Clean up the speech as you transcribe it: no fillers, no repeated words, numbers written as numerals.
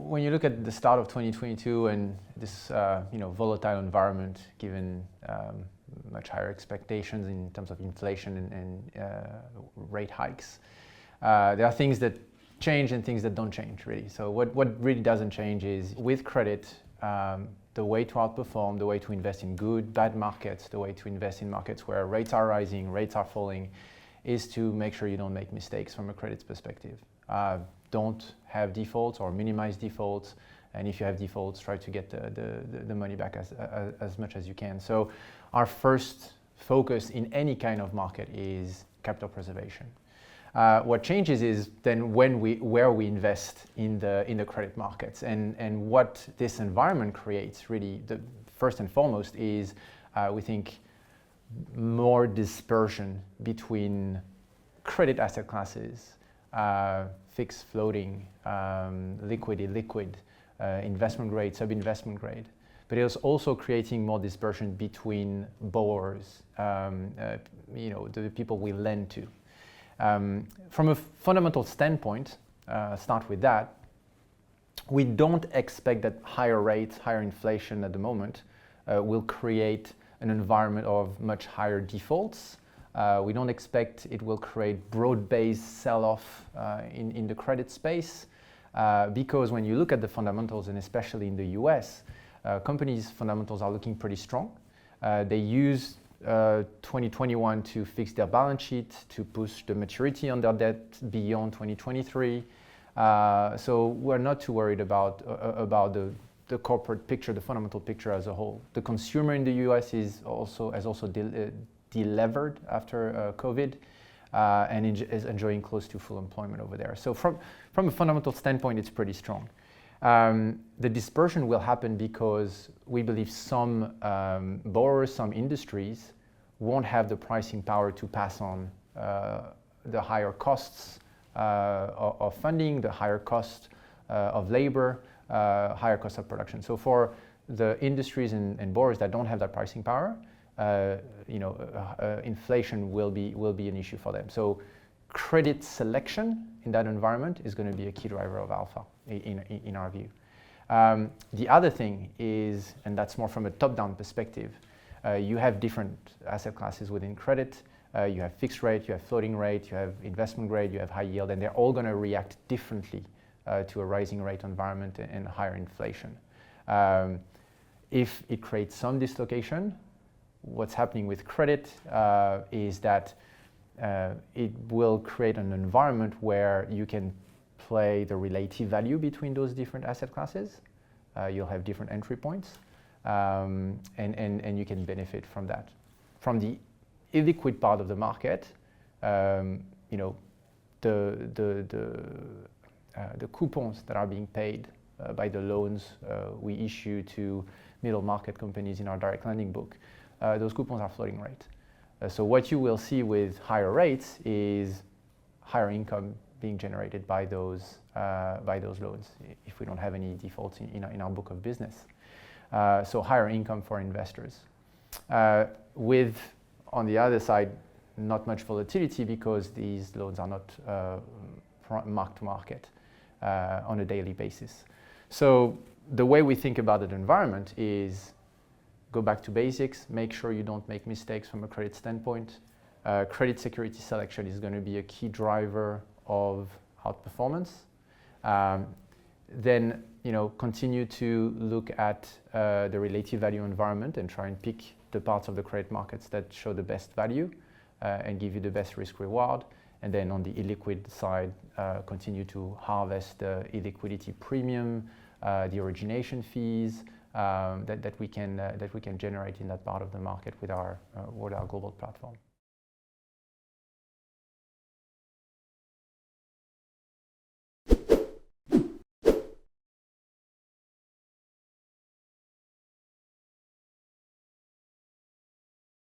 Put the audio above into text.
when you look at the start of 2022 and this volatile environment, given much higher expectations in terms of inflation and rate hikes, there are things that change and things that don't change really. So what really doesn't change is with credit, the way to outperform, the way to invest in good, bad markets, the way to invest in markets where rates are rising, rates are falling, is to make sure you don't make mistakes from a credit perspective. Don't have defaults or minimize defaults, and if you have defaults, try to get the money back as much as you can. So our first focus in any kind of market is capital preservation. What changes is then where we invest in the credit markets, and what this environment creates really, the first and foremost is we think more dispersion between credit asset classes, fixed, floating, liquid, illiquid, investment grade, sub-investment grade. But it's also creating more dispersion between borrowers, the people we lend to. From a fundamental standpoint, start with that, we don't expect that higher rates, higher inflation at the moment will create an environment of much higher defaults. We don't expect it will create broad-based sell-off in the credit space because when you look at the fundamentals, and especially in the US, companies' fundamentals are looking pretty strong. They use 2021 to fix their balance sheet, to push the maturity on their debt beyond 2023. So we're not too worried about the corporate picture, the fundamental picture as a whole. The consumer in the US has also delevered after COVID and is enjoying close to full employment over there. So from a fundamental standpoint, it's pretty strong. The dispersion will happen because we believe some borrowers, some industries won't have the pricing power to pass on the higher costs of funding, the higher cost of labor, higher cost of production. So for the industries and borrowers that don't have that pricing power, inflation will be an issue for them. So credit selection in that environment is going to be a key driver of alpha in our view. The other thing is, and that's more from a top-down perspective, you have different asset classes within credit. You have fixed rate, you have floating rate, you have investment grade, you have high yield, and they're all going to react differently to a rising rate environment and higher inflation. If it creates some dislocation, what's happening with credit is that it will create an environment where you can play the relative value between those different asset classes. You'll have different entry points, and you can benefit from that. From the illiquid part of the market, the coupons that are being paid by the loans we issue to middle market companies in our direct lending book, those coupons are floating rate. So what you will see with higher rates is higher income being generated by those loans if we don't have any defaults in our book of business. So higher income for investors. With, on the other side, not much volatility because these loans are not marked to market on a daily basis. So the way we think about the environment is go back to basics, make sure you don't make mistakes from a credit standpoint. Credit security selection is going to be a key driver of outperformance. Then continue to look at the relative value environment and try and pick the parts of the credit markets that show the best value and give you the best risk reward. And then on the illiquid side, continue to harvest the illiquidity premium, the origination fees that we can generate in that part of the market with our global platform.